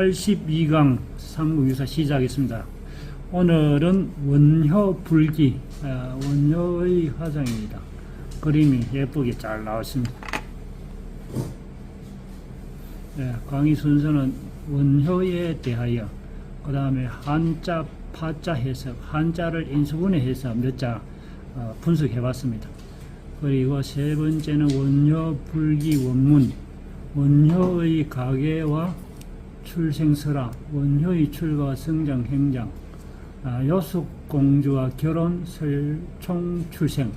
82강 삼국유사 시작하겠습니다. 오늘은 원효 불기, 원효의 화장입니다. 그림이 예쁘게 잘 나왔습니다. 강의 순서는 원효에 대하여, 그 다음에 한자, 파자 해석, 한자를 인수분해해서 몇 자 분석해 봤습니다. 그리고 세 번째는 원효 불기 원문, 원효의 가계와 출생설화, 원효의 출가와 성장 행장, 요숙공주와 결혼, 설총 출생,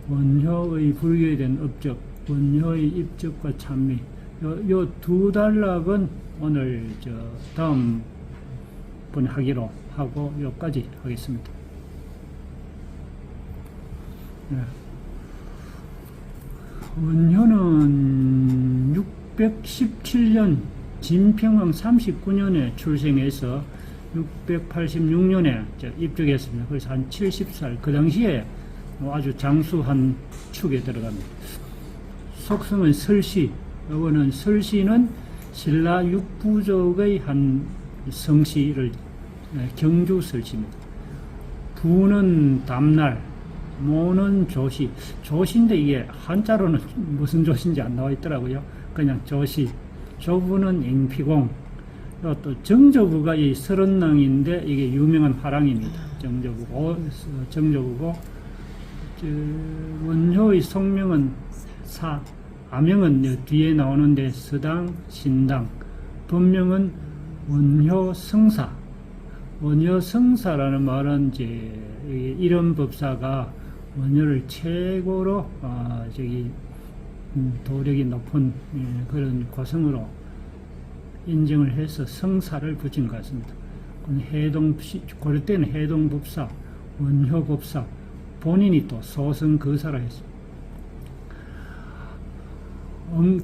원효의 불교에 대한 업적, 원효의 입적과 찬미. 요 두 단락은 오늘 다음 번에 하기로 하고 여기까지 하겠습니다. 원효는 617년 진평왕 39년에 출생해서 686년에 입적했습니다. 그래서 한 70살, 그 당시에 아주 장수한 축에 들어갑니다. 속성은 설시, 이거는 설시는 신라 육부족의 한 성씨를 경주 설시입니다. 부는 담날, 모는 조시, 조시인데 이게 한자로는 무슨 조시인지 안 나와 있더라고요. 그냥 조시. 조부는 잉피공, 또 정조부가 이 설원낭인데 이게 유명한 화랑입니다. 정조부고, 원효의 속명은 사, 아명은 뒤에 나오는데 서당, 신당, 본명은 원효성사. 원효성사라는 말은 이런 법사가 원효를 최고로 도력이 높은 그런 고성으로 인정을 해서 성사를 붙인 것 같습니다. 고려 때는 해동법사, 원효법사, 본인이 또 소성거사라 했습니다.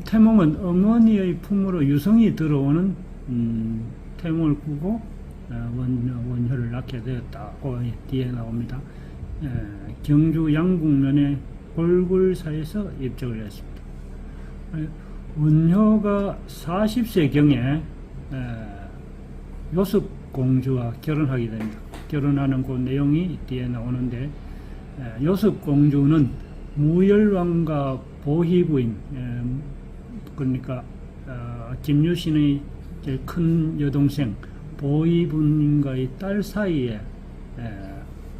태몽은 어머니의 품으로 유성이 들어오는 태몽을 꾸고 원효를 낳게 되었다고 뒤에 나옵니다. 경주 양국면의 골굴사에서 입적을 했습니다. 원효가 40세경에 요숙공주와 결혼하게 됩니다. 결혼하는 그 내용이 뒤에 나오는데, 요숙공주는 무열왕과 보희부인, 그러니까 김유신의 제일 큰 여동생 보희부인과의 딸 사이에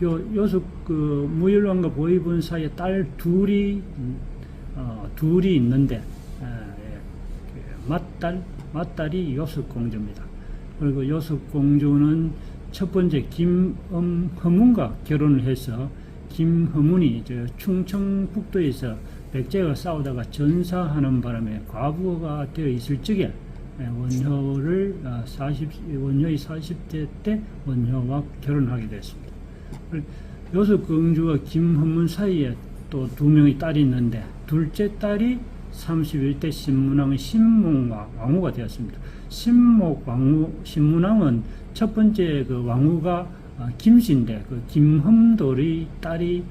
요숙 무열왕과 보희부인 사이에 딸 둘이 있는데, 맏딸이 요숙공주입니다. 그리고 요숙공주는 첫 번째 김허문과 결혼을 해서, 김허문이 충청북도에서 백제가 싸우다가 전사하는 바람에 과부가 되어 있을 적에 원효의 40대 때 원효와 결혼하게 됐습니다. 요숙공주와 김허문 사이에 또 두 명의 딸이 있는데, 둘째 딸이 31대 신문왕의 신목왕후가 되었습니다. 신문왕은 첫 번째 그 왕후가 김씨인데, 그 김흠돌의 딸이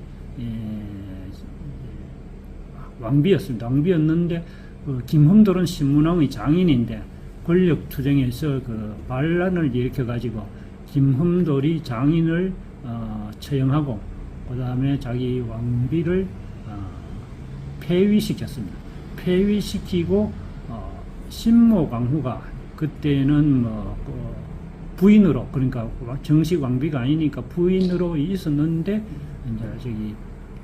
왕비였습니다. 왕비였는데, 김흠돌은 신문왕의 장인인데 권력 투쟁에서 그 반란을 일으켜가지고 김흠돌이 장인을 처형하고, 그 다음에 자기 왕비를 폐위시켰습니다. 폐위시키고 신목왕후가 그때는 부인으로, 그러니까 정식 왕비가 아니니까 부인으로 있었는데, 이제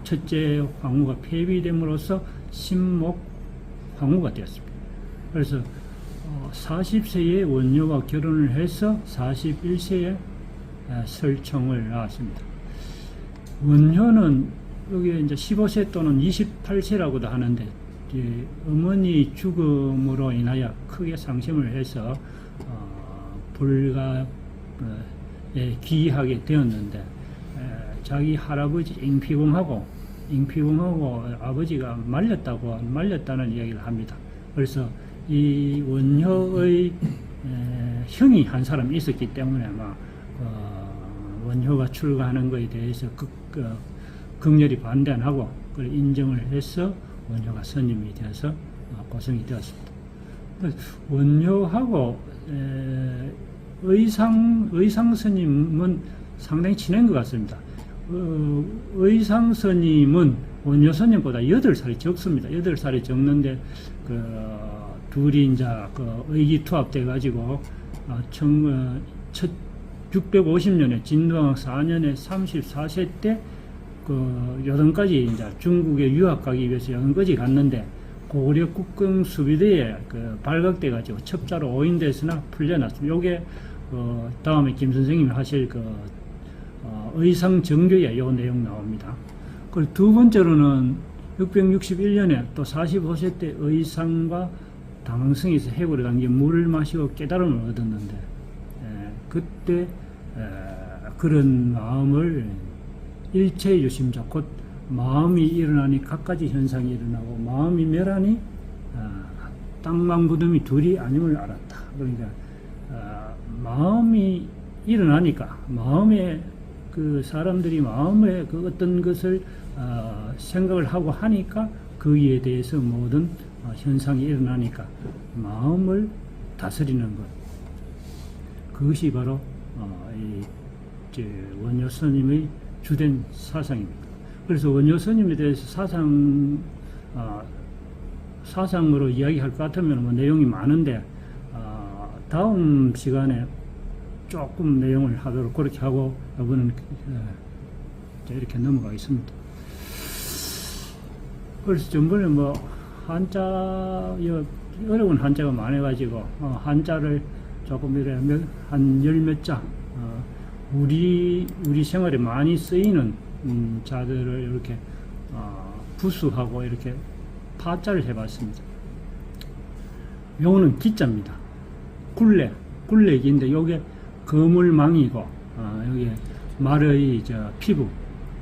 첫째 왕후가 폐위됨으로써 신목왕후가 되었습니다. 그래서 40세에 원효와 결혼을 해서 41세에 설총을 낳았습니다. 원효는 여기 이제 15세 또는 28세라고도 하는데, 어머니 죽음으로 인하여 크게 상심을 해서 불가에 귀하게 되었는데, 자기 할아버지 잉피공하고 아버지가 말렸다는 이야기를 합니다. 그래서 이 원효의 형이 한 사람이 있었기 때문에 원효가 출가하는 것에 대해서 극렬히 반대 안 하고 그걸 인정을 해서 원효가 선임이 되어서 고성이 되었습니다. 원효하고 의상 스님은 상당히 친한 것 같습니다. 의상 스님은 원효 스님보다 8살이 적습니다. 8살이 적는데 둘이 이제 의기투합돼 가지고 650년에 진도왕 4년에 34세 때 여든까지 이제 중국에 유학 가기 위해서 여든까지 갔는데 고려 국경 수비대에 발각돼 가지고 첩자로 오인됐으나 풀려났습니다. 요게 다음에 김 선생님이 하실 의상 정교에 요 내용 나옵니다. 그리고 두 번째로는 661년에 또 45세 때 의상과 당승에서 해골에 담긴 물을 마시고 깨달음을 얻었는데 그때 그런 마음을 일체의 유심자, 곧 마음이 일어나니 갖가지 현상이 일어나고 마음이 멸하니 땅만 부dum이 둘이 아님을 알았다. 그러니까 마음이 일어나니까 마음에 사람들이 마음에 어떤 것을 생각을 하고 하니까 거기에 대해서 모든 현상이 일어나니까 마음을 다스리는 것, 그것이 바로 원효 스님의 주된 사상입니다. 그래서 원효 스님에 대해서 사상으로 이야기할 것 같으면 내용이 많은데 다음 시간에 조금 내용을 하도록 그렇게 하고 이번은 이렇게 넘어가겠습니다. 그래서 전번에 한자 어려운 한자가 많아가지고 한자를 조금 이래 한 10몇 자 우리 생활에 많이 쓰이는 자들을 이렇게 부수하고 이렇게 파자를 해봤습니다. 요거는 기자입니다. 굴레기인데 요게 거물망이고 여기 말의 피부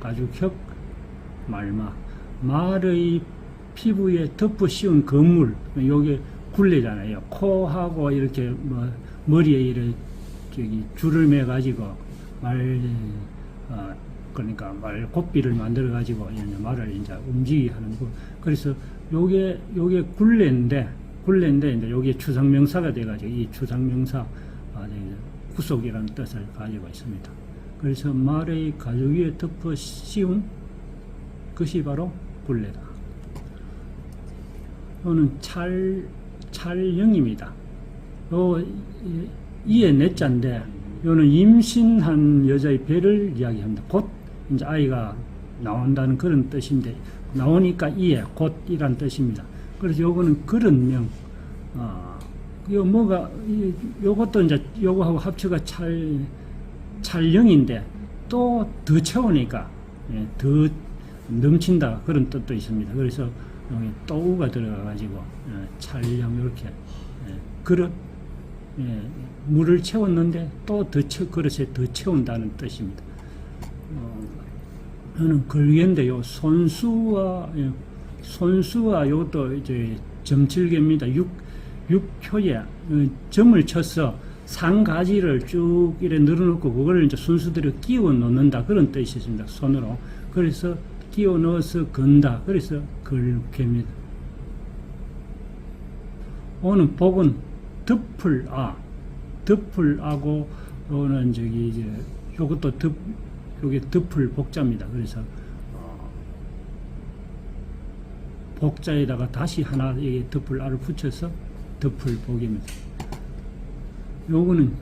가죽혁 말마 말의 피부에 덮어 씌운 거물 요게 굴레잖아요. 코하고 이렇게 머리에 이렇게 줄을 매 가지고 그러니까 말 곱비를 만들어 가지고 말을 이제 움직이게 하는 거. 그래서 요게 굴레인데 이제 요게 추상명사가 돼 가지고 이 추상명사 후속이라는 뜻을 가지고 있습니다. 그래서 말의 가죽 위에 덮어 씌운 것이 바로 굴레다. 이거는 찰령입니다. 이에 넷자인데 이거는 임신한 여자의 배를 이야기합니다. 곧 이제 아이가 나온다는 그런 뜻인데 나오니까 이에 곧이란 뜻입니다. 그래서 요거는 그런 명. 요것도 이제 요거하고 합쳐가 찰령인데 또 더 채우니까 더 넘친다 그런 뜻도 있습니다. 그래서 여기 또우가 들어가가지고 찰령 이렇게 그릇 물을 채웠는데 또 그릇에 더 채운다는 뜻입니다. 저는 걸개인데요. 손수와 요것도 이제 점칠개입니다. 육표에 점을 쳐서 상가지를 쭉 이래 늘어놓고 그걸 이제 순수대로 끼워 넣는다 그런 뜻이 있습니다. 손으로. 그래서 끼워 넣어서 건다. 그래서 걸개입니다. 오늘 복은 덮을하고 오는 이제 요것도 요게 덮을 복자입니다. 그래서 복자에다가 다시 하나 여기 덮을 알을 붙여서 덮을 복입니다. 요거는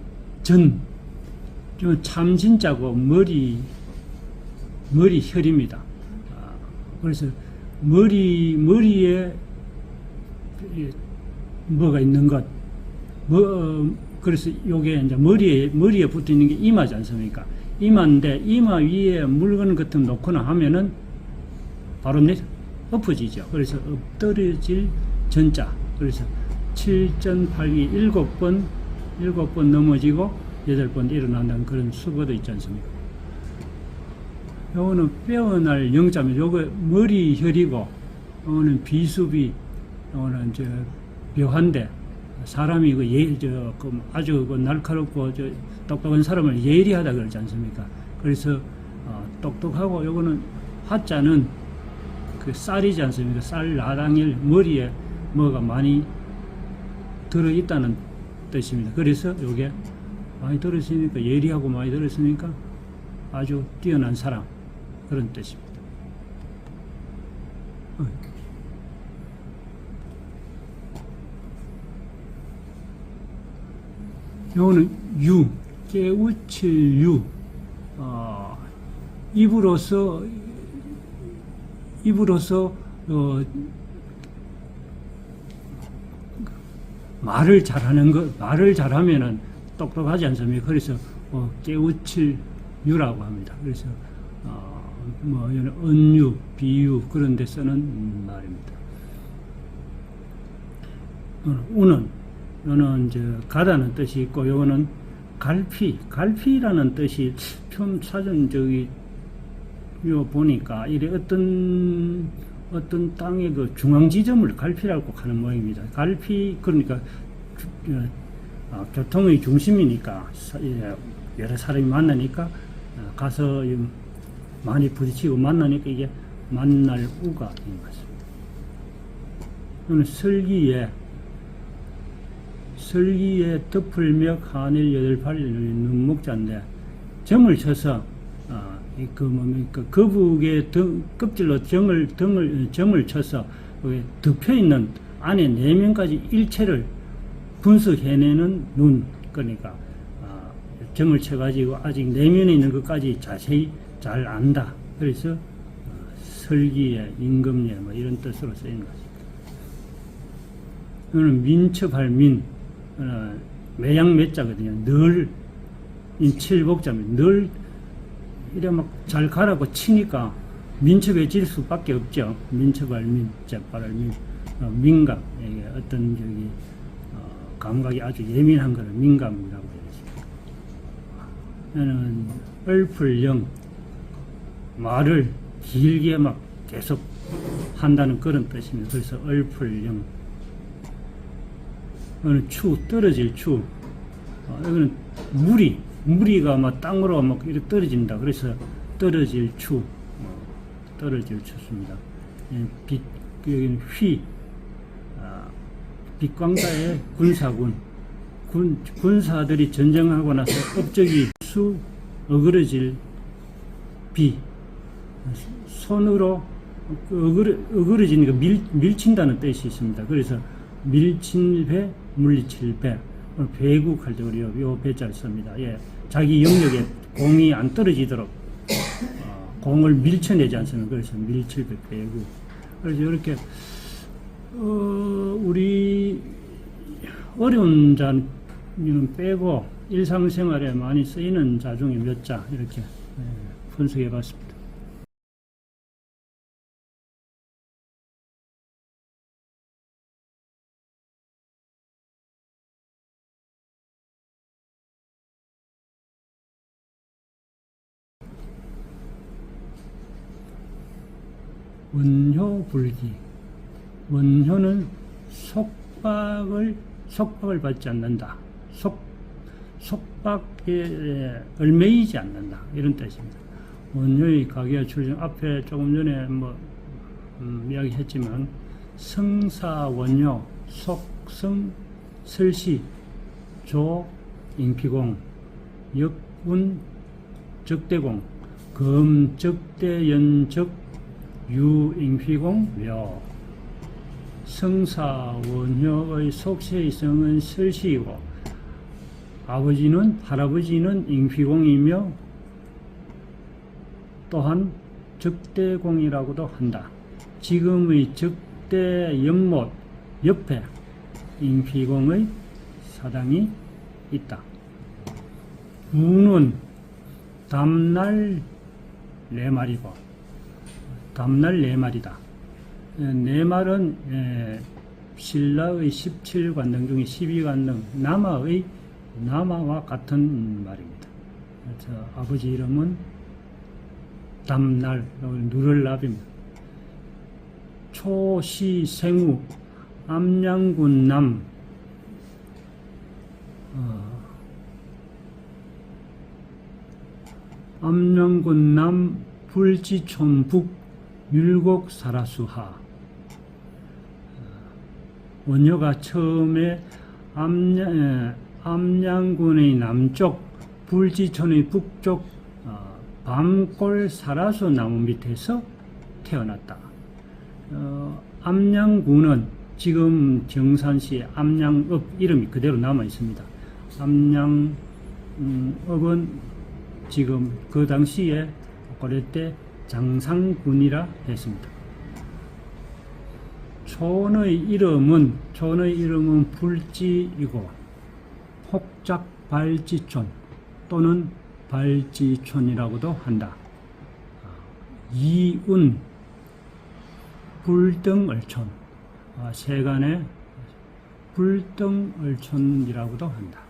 참진자고 머리혈입니다. 그래서 머리에 뭐가 있는 것, 그래서 요게 이제 머리에 붙어 있는 게 이마지 않습니까? 이마인데 이마 위에 물건 같은 거 놓거나 하면은 바로 엎어지죠. 그래서 엎드려질 전자. 그래서 7전8기 7번 넘어지고 8번 일어난다는 그런 수거도 있지 않습니까? 요거는 빼어날 영자입니다. 요거 머리혈이고, 요거는 비수비, 요거는 묘한데, 사람이 아주 날카롭고 똑똑한 사람을 예리하다 그러지 않습니까? 그래서 똑똑하고 요거는 화자는 쌀이지 않습니까? 쌀 나당일 머리에 뭐가 많이 들어있다는 뜻입니다. 그래서 요게 많이 들었으니까, 예리하고 많이 들었으니까 아주 뛰어난 사람, 그런 뜻입니다. 요거는 유, 깨우칠 유, 입으로서 말을 잘하면은 똑똑하지 않습니까? 그래서 깨우칠 유라고 합니다. 그래서 은유, 비유 그런 데 쓰는 말입니다. 요는 이제 가다는 뜻이 있고, 요거는 갈피라는 뜻이 좀 사전 요 보니까 이래 어떤 땅의 그 중앙 지점을 갈피라고 하는 모양입니다. 갈피 그러니까 교통의 중심이니까 여러 사람이 만나니까 가서 많이 부딪히고 만나니까 이게 만날 우가 된 것입니다. 이거는 설기에 덮을멱 하늘 여덟 팔 눈목자인데, 점을 쳐서 거북의 껍질로 점을 쳐서 덮여 있는 안에 내면까지 일체를 분석해내는 눈, 그러니까 점을 쳐가지고 아직 내면에 있는 것까지 자세히 잘 안다. 그래서 설기에 임금예 뭐 이런 뜻으로 쓰이는 것입니다. 이거는 민첩할 민, 매양 매자거든요. 늘 인칠복자입니다. 늘 이래 막 잘 가라고 치니까 민첩해질 수밖에 없죠. 민첩할 민, 재빨할 민, 민감, 이게 어떤 감각이 아주 예민한 거를 민감이라고 해야겠습니다. 저는 얼풀영, 말을 길게 막 계속 한다는 그런 뜻입니다. 그래서 얼풀영. 이거는 떨어질 추. 이거는 무리가 막 땅으로 막 이렇게 떨어진다. 그래서 떨어질 추. 떨어질 추입니다. 여기는 빛광자의 군사군. 군사들이 전쟁하고 나서 업적이 어그러질 비. 손으로 어그러지니까 밀친다는 뜻이 있습니다. 그래서 밀친 배, 물리칠 배. 배국할 때 우리 요 배자를 씁니다. 예, 자기 영역에 공이 안 떨어지도록 공을 밀쳐내지 않습니까? 그래서 밀칠 배, 배국. 그래서 이렇게 우리 어려운 자는 빼고 일상생활에 많이 쓰이는 자 중에 몇 자 이렇게 분석해 봤습니다. 원효불기. 원효는 속박을 받지 않는다. 속박에 얽매이지 않는다. 이런 뜻입니다. 원효의 가계와 출정, 앞에 조금 전에 이야기했지만, 성사원효, 속성, 설시, 조, 인피공, 역운, 적대공, 검, 적대, 연적, 유, 인피공, 묘. 성사원효의 속세의 성은 설시이고, 할아버지는 인피공이며, 또한 적대공이라고도 한다. 지금의 적대 연못 옆에 인피공의 사당이 있다. 우는 담날 4마리고, 담날 4마리다. 4말은 신라의 17관등 중에 12관등 남아와 같은 말입니다. 그래서 아버지 이름은 담날, 누를납입니다. 초시생우, 암양군 남, 암양군 남, 불지촌 북, 율곡사라수하. 원효가 처음에 암양군의 남쪽, 불지촌의 북쪽 밤골 사라수 나무 밑에서 태어났다. 암양군은 지금 경산시 암양읍 이름이 그대로 남아 있습니다. 암양읍은 지금 그 당시에 고려 때 장상군이라 했습니다. 촌의 이름은 불지이고 혹작 발지촌 또는 발지촌이라고도 한다. 이운 불등을촌, 세간의 불등을촌이라고도 한다.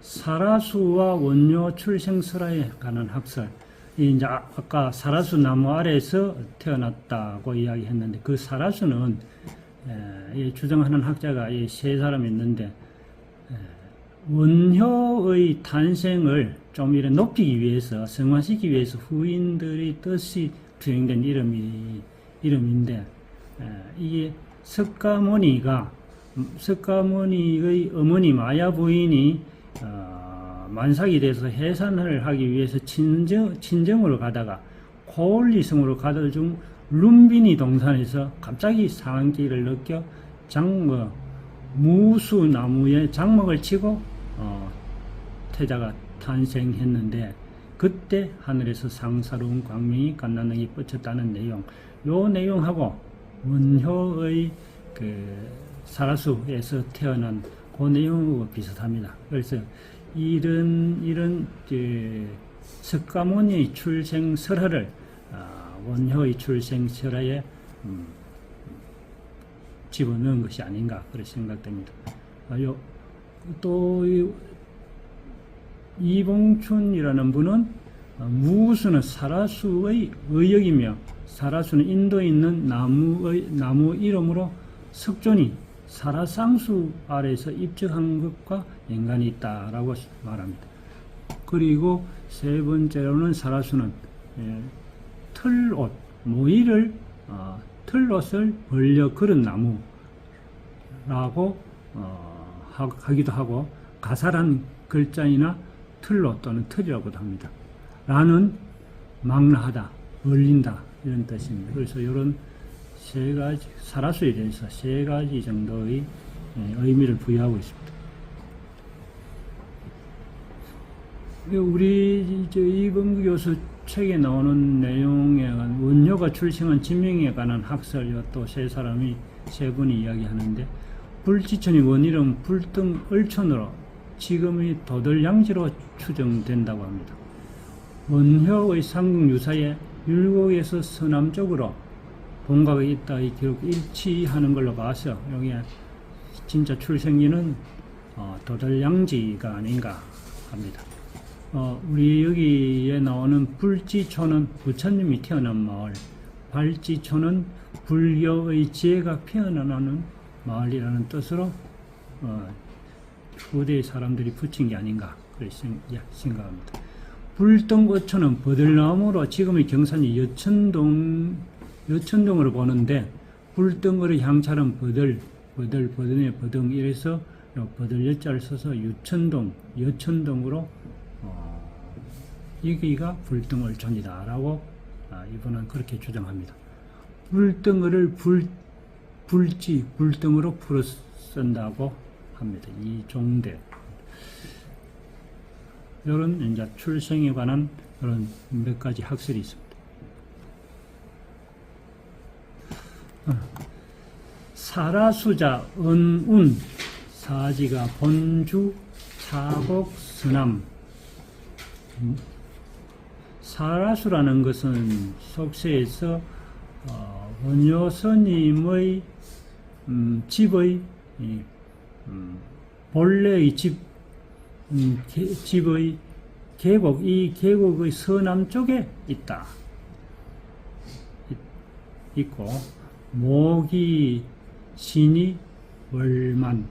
사라수와 원효 출생설화에 관한 학설. 이제 아까 사라수 나무 아래에서 태어났다고 이야기했는데 그 사라수는 주장하는 학자가 세 사람이 있는데 원효의 탄생을 좀 이렇게 높이기 위해서 성화시키기 위해서 후인들의 뜻이 투영된 이름인데 이게 석가모니의 어머니 마야 부인이 만삭이 돼서 해산을 하기 위해서 친정으로 가다가 고을리성으로 가던 중 룸비니 동산에서 갑자기 상한기를 느껴 무수나무에 장막을 치고 태자가 탄생했는데 그때 하늘에서 상사로운 광명이 갓난능이 뻗쳤다는 내용, 요 내용하고 원효의 그 사라수에서 태어난 그 내용하고 비슷합니다. 그래서 이런 석가모니의 출생 설화를 원효의 출생 설화에 집어넣은 것이 아닌가 그렇게 생각됩니다. 또 이봉춘이라는 분은 무수는 사라수의 의역이며 사라수는 인도에 있는 나무 이름으로 석존이 사라상수 아래에서 입적한 것과 연관이 있다라고 말합니다. 그리고 세 번째로는 사라수는 틀옷, 모이를 틀옷을 벌려 그은 나무라고 하기도 하고 가사란 글자이나 틀옷 또는 틀이라고도 합니다. 라는 망라하다, 얼린다 이런 뜻입니다. 그래서 이런 세 가지 사라수에 대해서 세 가지 정도의 의미를 부여하고 있습니다. 우리 이범규 교수 책에 나오는 내용에 원효가 출생한 지명에 관한 학설 또 세 분이 이야기하는데 불지천이 원이름 불등을촌으로 지금의 도들양지로 추정된다고 합니다. 원효의 삼국 유사에 율곡에서 서남쪽으로 본각이 있다 이 기록 일치하는 걸로 봐서 여기에 진짜 출생지는 도들양지가 아닌가 합니다. 우리 여기에 나오는 불지초는 부처님이 태어난 마을, 발지초는 불교의 지혜가 피어나는 마을이라는 뜻으로 후대의 사람들이 붙인 게 아닌가 그렇게 생각합니다. 불등어촌은 버들나무로 지금의 경산이 여천동으로 보는데 불등어의 향찰은 버들의 버등 이래서 버들 여자를 써서 여천동으로 여기가 불등을촌이다라고 이분은 그렇게 주장합니다. 불등어를 불등으로 풀어 쓴다고 합니다. 이종대. 이런 이제 출생에 관한 그런 몇 가지 학설이 있습니다. 사라수자 은운 사지가 본주 사곡 서남. 사라수라는 것은 속세에서 원효 스님의 집의 본래의 집의 계곡, 이 계곡의 서남쪽에 있고 모기 신이 월만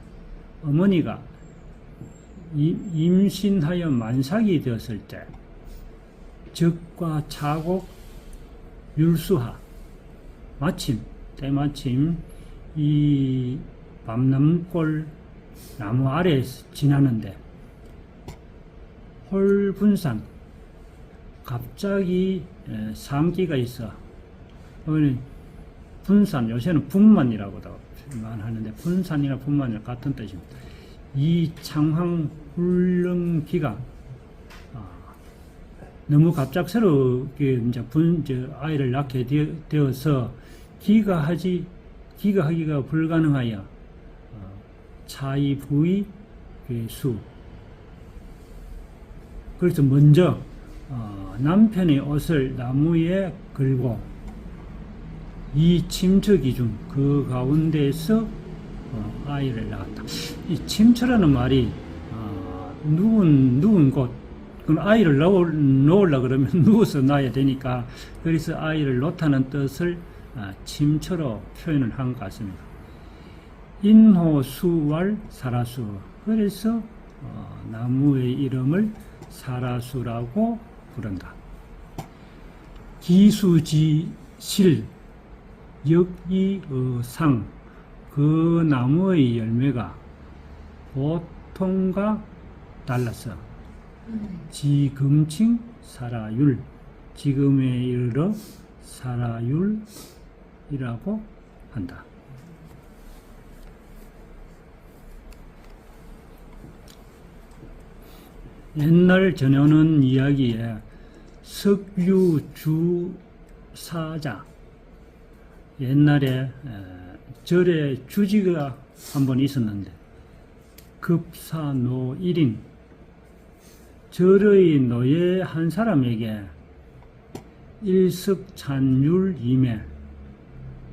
어머니가 임신하여 만삭이 되었을 때 적과 차곡 율수하. 마침 때마침 이 밤나무골 나무 아래에서 지나는데 홀분산 갑자기 상기가 있어. 분산, 요새는 분만이라고도 하는데 분산이나 분만이랑 같은 뜻입니다. 이 창황 훌렁기가 너무 갑작스럽게 이제 아이를 낳게 되어서 기가하기가 불가능하여 차이 부의 수. 그래서 먼저 남편의 옷을 나무에 걸고 이 침처기 중 그 가운데에서 아이를 낳았다. 이 침처라는 말이 누운 곳, 그럼 아이를 놓으려 그러면 누워서 낳아야 되니까, 그래서 아이를 놓다는 뜻을 침처로 표현을 한 것 같습니다. 인호수왈 사라수. 그래서 나무의 이름을 사라수라고 부른다. 기수지실 역이의상. 그 나무의 열매가 보통과 달라서 지금칭 사라율, 지금에 이르러 사라율이라고 한다. 옛날 전해오는 이야기에 석유주사자, 옛날에 절에 주지가 한 번 있었는데 급사노 1인, 절의 노예 한 사람에게 일석찬율 임에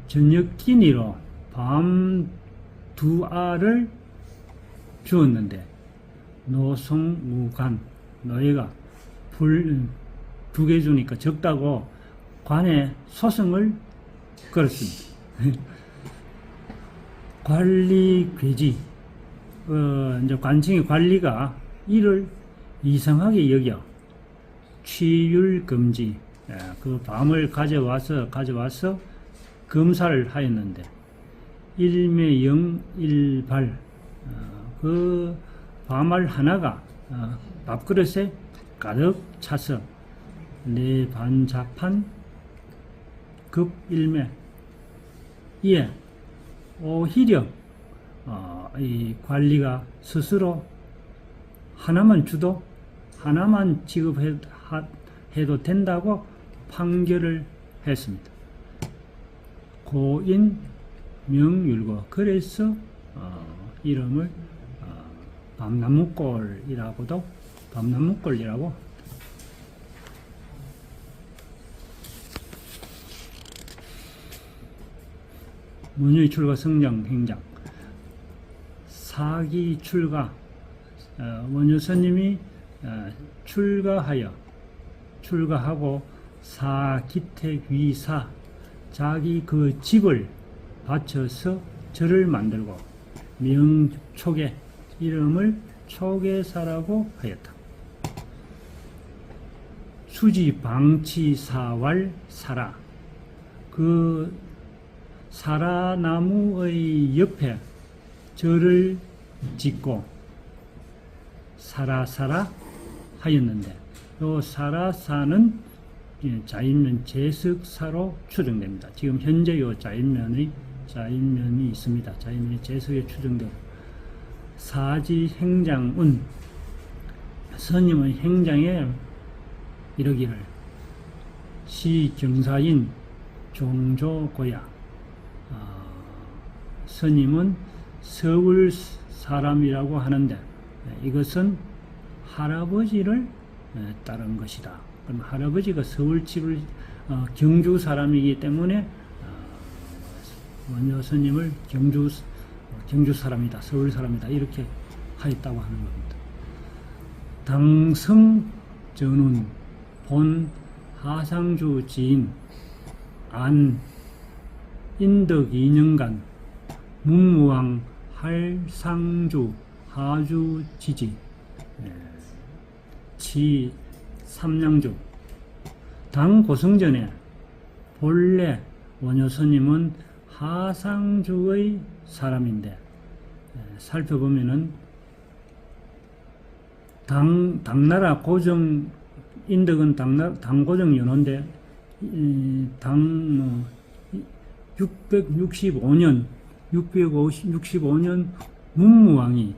저녁 끼니로 밤 2알을 주었는데 노송무간, 노예가 불 2개 주니까 적다고 관에 소송을 걸었습니다. 관리 괴지, 이제 관청의 관리가 이를 이상하게 여겨 취율 금지, 그 밤을 가져와서 검사를 하였는데 일매영 일발, 그 밤알 하나가 밥그릇에 가득 차서 네 반잡한 급일매. 이에 오히려 이 관리가 스스로 하나만 지급해도 된다고 판결을 했습니다. 고인 명율고. 그래서 이름을 밤나무골이라고 문의 출가 성장 행장. 사기 출가, 원효 스님이 출가하고 사기택위사, 자기 그 집을 바쳐서 절을 만들고 명초계, 이름을 초계사라고 하였다. 수지방치사왈 사라. 그 사라나무의 옆에 절을 짓고 사라사라 하였는데, 이 사라사는 자인면 제석사로 추정됩니다. 지금 현재 이 자인면이 있습니다. 자인면이 제석에 추정되고, 사지 행장은 스님의 행장에 이러기를 시경사인 종조고야. 스님은 서울 사람이라고 하는데 이것은 할아버지를 따른 것이다. 그럼 할아버지가 서울집을 경주 사람이기 때문에 원효 스님을 경주 사람이다, 서울 사람이다, 이렇게 하였다고 하는 겁니다. 당성전운 본 하상주 지인 안 인덕 2년간 문무왕 할상주 하주 지지 치 삼량주 당 고승전에 본래 원효 스님은 하상주의 사람인데 살펴보면은 당나라 고정 인덕은 당고정 연호인데 당 665년 문무왕이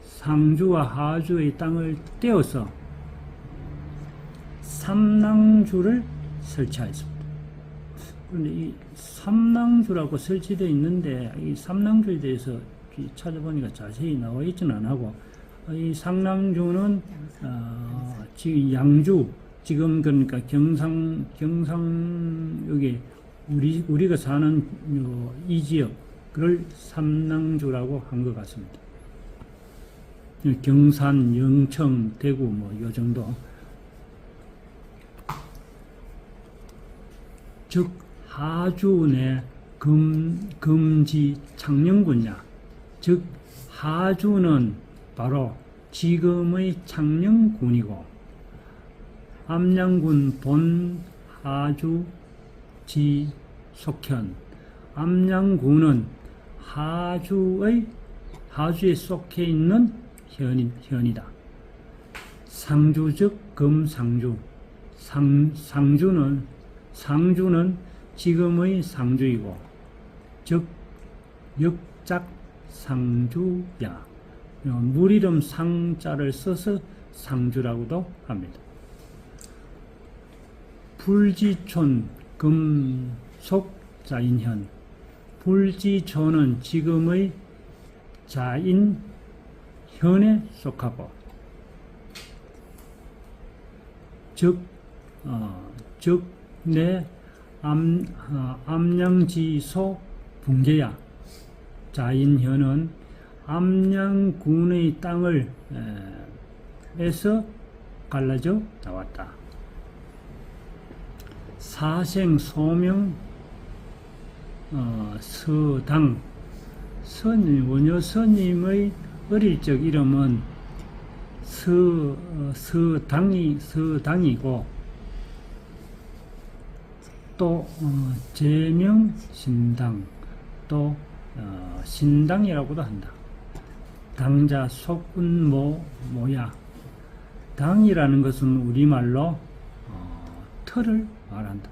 상주와 하주의 땅을 떼어서 삼낭주를 설치하였습니다. 그런데 이 삼낭주라고 설치되어 있는데 이 삼낭주에 대해서 찾아보니까 자세히 나와 있지는 않고 이 상낭주는 지금 양주 지금 그러니까 경상 여기 우리가 사는 이 지역 그걸 삼낭주라고 한 것 같습니다. 경산, 영청, 대구 뭐 요 정도. 즉 하주 내 금지 창녕군이야. 즉 하주는 바로 지금의 창녕군이고 암양군 본 하주 지 속현 암양군은 하주에 속해 있는 현이다. 상주 즉 금상주 상주는 지금의 상주이고 즉 역작 상주야. 물이름 상자를 써서 상주라고도 합니다. 불지촌 금속 자인현 불지촌은 지금의 자인 현에 속하고 즉 내 암양지소 붕괴야. 자인현은 암양군의 땅을 에서 갈라져 나왔다. 사생 소명 서당 원효 스님의 어릴 적 이름은 서당이고 또 제명 신당 또 신당이라고도 한다. 당자 속운모야. 당이라는 것은 우리말로 틀을 말한다.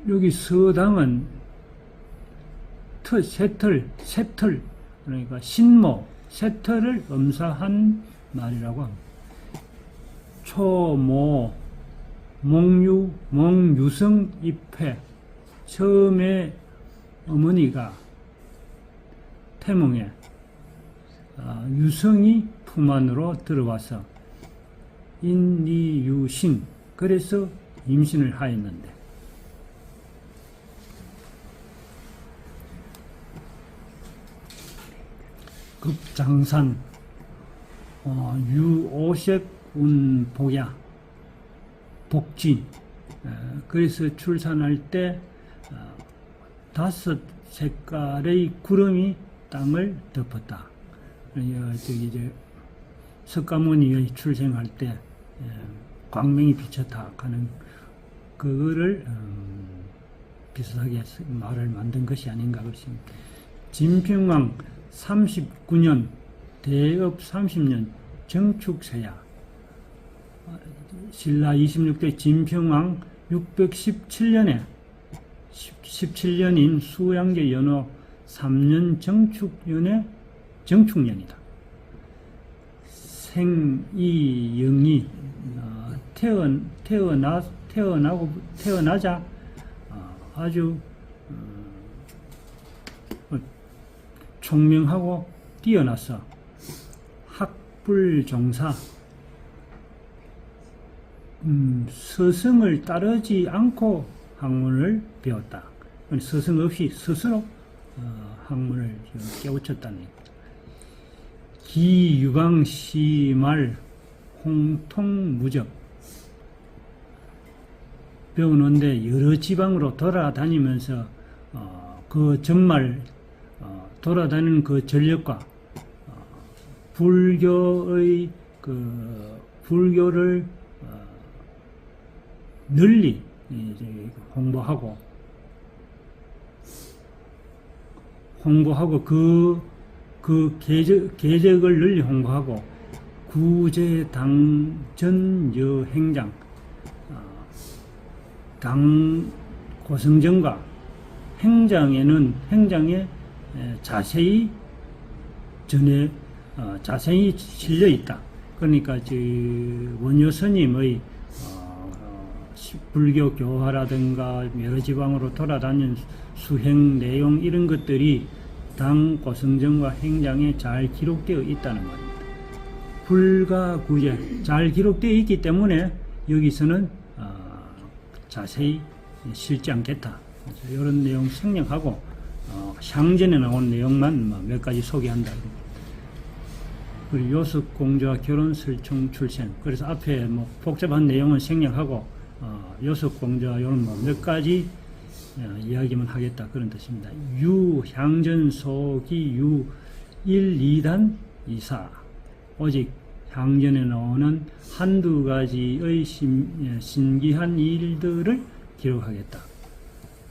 여기 서당은 새틀 그러니까 신모 새틀을 음사한 말이라고 합니다. 초모 몽유성 입회 처음에 어머니가 태몽에 유성이 품 안으로 들어와서 인리유신 그래서 임신을 하였는데 급장산 유오색 운복야 복지 그래서 출산할 때 5 색깔의 구름이 땅을 덮었다. 저기 이제 석가모니의 출생할 때 광명이 비쳤다 하는 그거를 비슷하게 말을 만든 것이 아닌가 그렇습니다. 진평왕 39년 대업 30년 정축세야. 신라 26대 진평왕 617년에 17년인 수양제 연호 3년 정축년이다. 생이영이 태어나자 아주 총명하고 뛰어나서 학불종사 스승을 따르지 않고 학문을 배웠다. 스승 없이 스스로 학문을 깨우쳤다는 얘기입니다. 기유방시말 홍통무적 배우는데 여러 지방으로 돌아다니면서 그 정말 돌아다니는 그 전력과 불교의 그 불교를 널리 이제 홍보하고 그 계적을 널리 홍보하고 구제 당전 여행장 당 고성정과 행장에 자세히 자세히 실려 있다. 그러니까 원효 스님의 불교 교화라든가 여러 지방으로 돌아다니는 수행 내용 이런 것들이 당 고성정과 행장에 잘 기록되어 있다는 말입니다. 불가구제 잘 기록되어 있기 때문에 여기서는 자세히 실지 않겠다. 이런 내용 생략하고 향전에 나온 내용만 몇 가지 소개한다. 그리고 요습 공주와 결혼 설총 출생. 그래서 앞에 복잡한 내용은 생략하고 요습 공주와 이런 몇 가지 이야기만 하겠다 그런 뜻입니다. 향전 소기 1, 2단 2사 오직 향전에 나오는 한두 가지의 신기한 일들을 기록하겠다.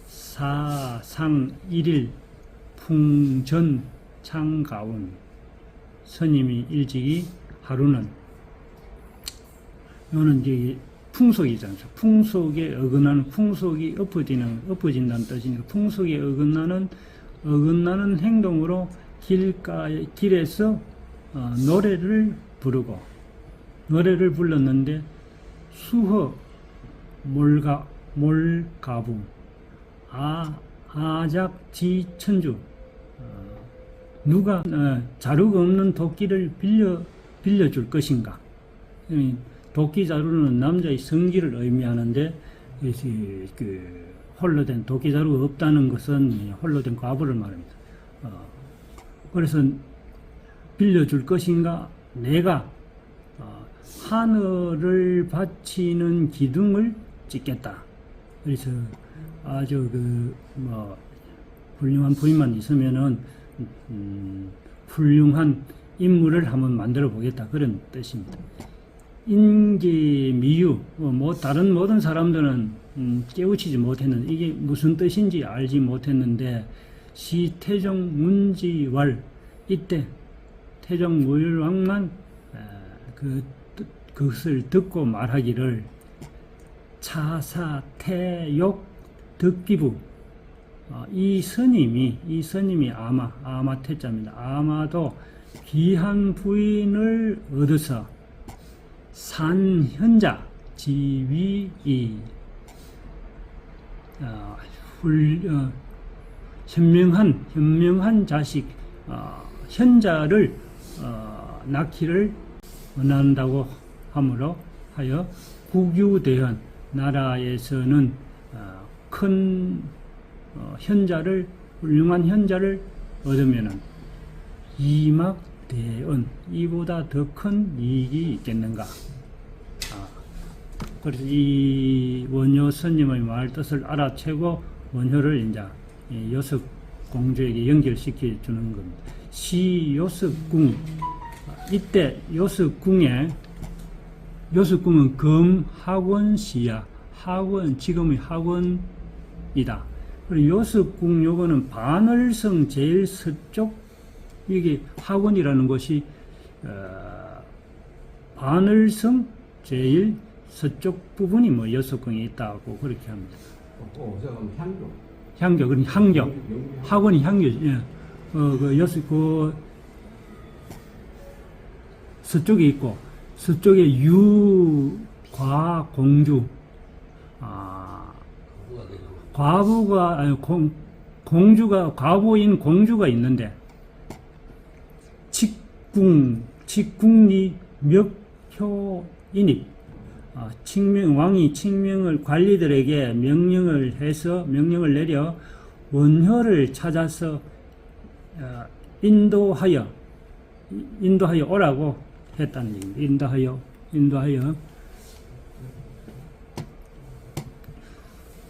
사상 1일 풍전 창가운 스님이 일찍이 하루는 이거는 이제 풍속이잖아요. 풍속에 어긋나는 풍속이 엎어진다는 뜻이니까 풍속에 어긋나는 행동으로 길에서 노래를 불렀는데 수허 몰가부 아작지 천주 누가 자루가 없는 도끼를 빌려줄 것인가? 도끼 자루는 남자의 성질을 의미하는데 홀로 된 도끼 자루가 없다는 것은 홀로 된 과부를 말합니다. 그래서 빌려줄 것인가? 내가 하늘을 바치는 기둥을 찍겠다. 그래서 아주 훌륭한 부인만 있으면은 훌륭한 인물을 한번 만들어 보겠다 그런 뜻입니다. 인계미유 다른 모든 사람들은 깨우치지 못했는데 이게 무슨 뜻인지 알지 못했는데 시태종 문지왈 이때 태종 무율왕만 그것을 듣고 말하기를 차사태욕 득기부 이 스님이 아마태자입니다. 아마도 귀한 부인을 얻어서 산현자 지위이 현명한 자식 현자를 낳기를 원한다고 함으로 하여 국유대현 나라에서는 큰 훌륭한 현자를 얻으면은 이막대언 이보다 더 큰 이익이 있겠는가? 그래서 이 원효 스님의 말 뜻을 알아채고 원효를 이제 요습 공주에게 연결시켜 주는 겁니다. 요습궁 이때 요습궁은 금학원시야. 학원 지금의 학원이다. 그리고 요습궁 요거는 반월성 제일 서쪽 이게 학원이라는 곳이 반월성 제일 서쪽 부분이 요습궁에 있다고 그렇게 합니다. 향교, 그러니 향교. 학원이 향교. 예. 서쪽에 있고, 서쪽에 유과공주. 과부인 공주가 있는데, 직궁리 멱효인입. 왕이 칙명을 관리들에게 명령을 내려 원효를 찾아서 인도하여 오라고 했다는 얘기입니다. 인도하여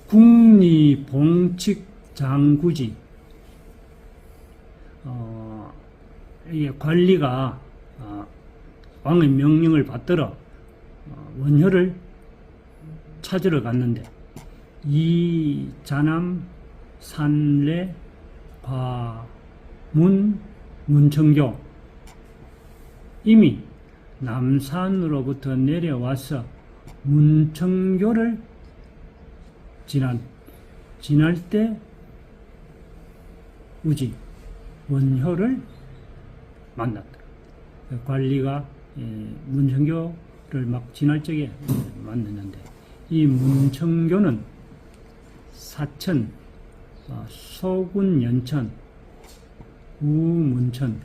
국리봉칙 장구지 이게 관리가 왕의 명령을 받들어 원효를 찾으러 갔는데 이 자남 산례 과문 문청교 이미 남산으로부터 내려와서 문청교를 지날 때 우지 원효를 만났다. 관리가 문청교를 막 지날 적에 만났는데 이 문청교는 사천, 소군 연천, 우문천,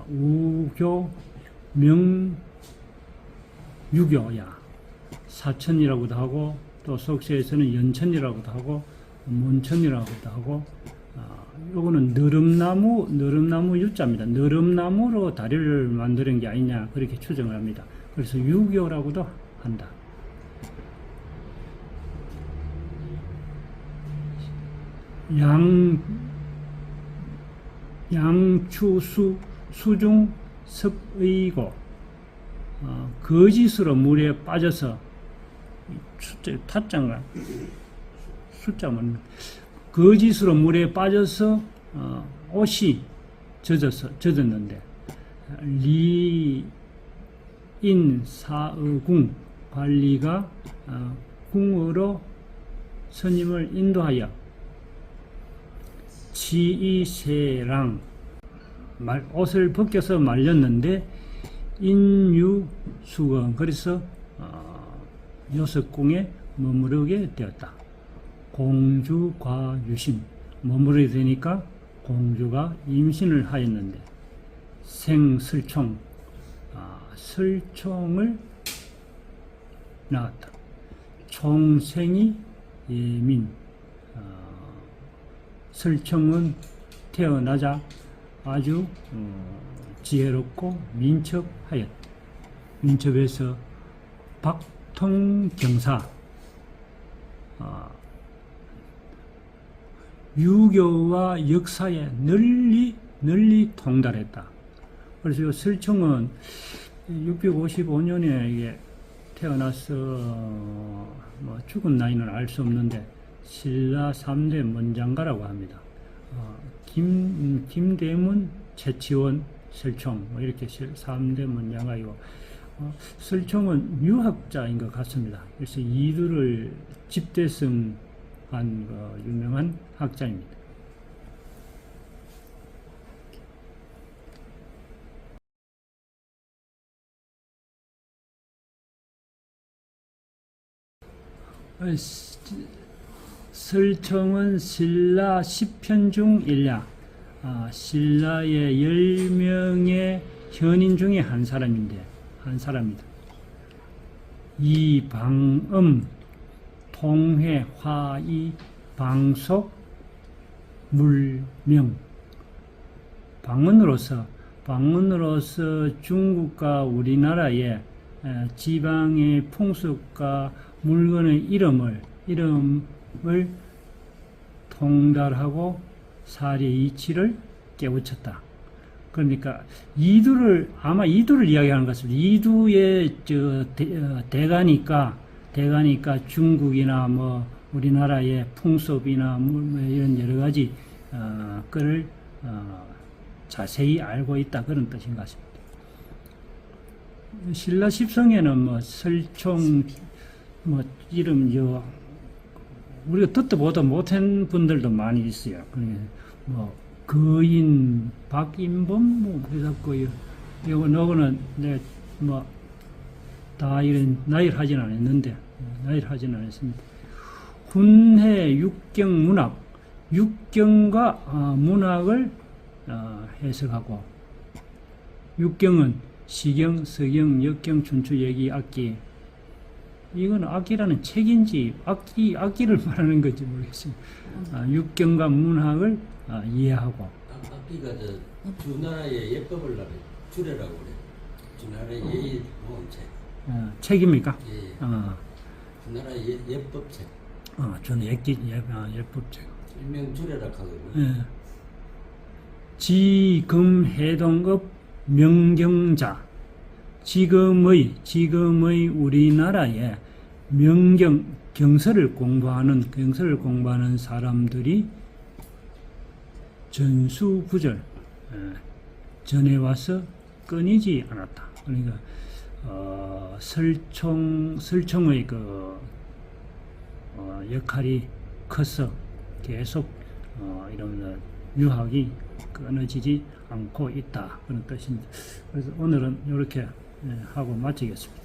우교, 명유교야. 사천이라고도 하고 또 속세에서는 연천이라고도 하고 문천이라고도 하고 요거는 너름나무 유자입니다. 너름나무로 다리를 만드는 게 아니냐 그렇게 추정을 합니다. 그래서 유교라고도 한다. 양추수 수중 섭의고 거짓으로 물에 빠져서 타짱가 숫자만 거짓으로 물에 빠져서 옷이 젖었는데 리인사의궁 관리가 궁으로 스님을 인도하여 치이세랑 옷을 벗겨서 말렸는데 인유수건 그래서 여섯궁에 머무르게 되었다. 공주과유신 머무르게 되니까 공주가 임신을 하였는데 생슬총 슬총을 낳았다. 총생이 예민 슬총은 태어나자 아주 지혜롭고 민첩하였다. 민첩에서 박통경사 유교와 역사에 널리 통달했다. 그래서 이 슬총은 655년에 태어나서 죽은 나이는 알 수 없는데 신라 3대 문장가라고 합니다. 김대문, 최치원, 설총 이렇게 3대 문장가이고 설총은 유학자인 것 같습니다. 그래서 이두를 집대성한 유명한 학자입니다. 설총은 신라 10편 중 일야, 신라의 10명의 현인 중에 한 사람입니다. 이방음, 통회, 화이, 방속, 물명. 방언으로서 중국과 우리나라의 지방의 풍습과 물건의 이름을 통달하고 사례 이치를 깨우쳤다. 그러니까 아마 이두를 이야기하는 것 같습니다. 이두의 대가니까 중국이나 우리나라의 풍습이나 이런 여러 가지 거를 자세히 알고 있다 그런 뜻인 것 같습니다. 신라 십성에는 설총 이름 우리가 듣도 보도 못한 분들도 많이 있어요. 거인 박인범 그래갖고 너거는 다 이런 나이를 하진 않았습니다. 훈해 육경 문학, 육경과 문학을 해석하고 육경은 시경, 서경, 역경, 춘추, 예기, 악기. 이건 악기라는 책인지 악기를 말하는 건지 모르겠습니다. 육경과 문학을 이해하고. 악기가 주나라의 예법을 주례라고 그래. 주나라의 예의 책. 책입니까? 예. 주나라의 예법책. 저는 예법책. 일명 주례라 하거든요. 예. 지금해동업 명경자. 지금의 우리나라에 경서를 공부하는 사람들이 전수부절 전해와서 끊이지 않았다. 그러니까 설총의 역할이 커서 계속 이런 유학이 끊어지지 않고 있다. 그런 뜻입니다. 그래서 오늘은 이렇게 하고 마치겠습니다.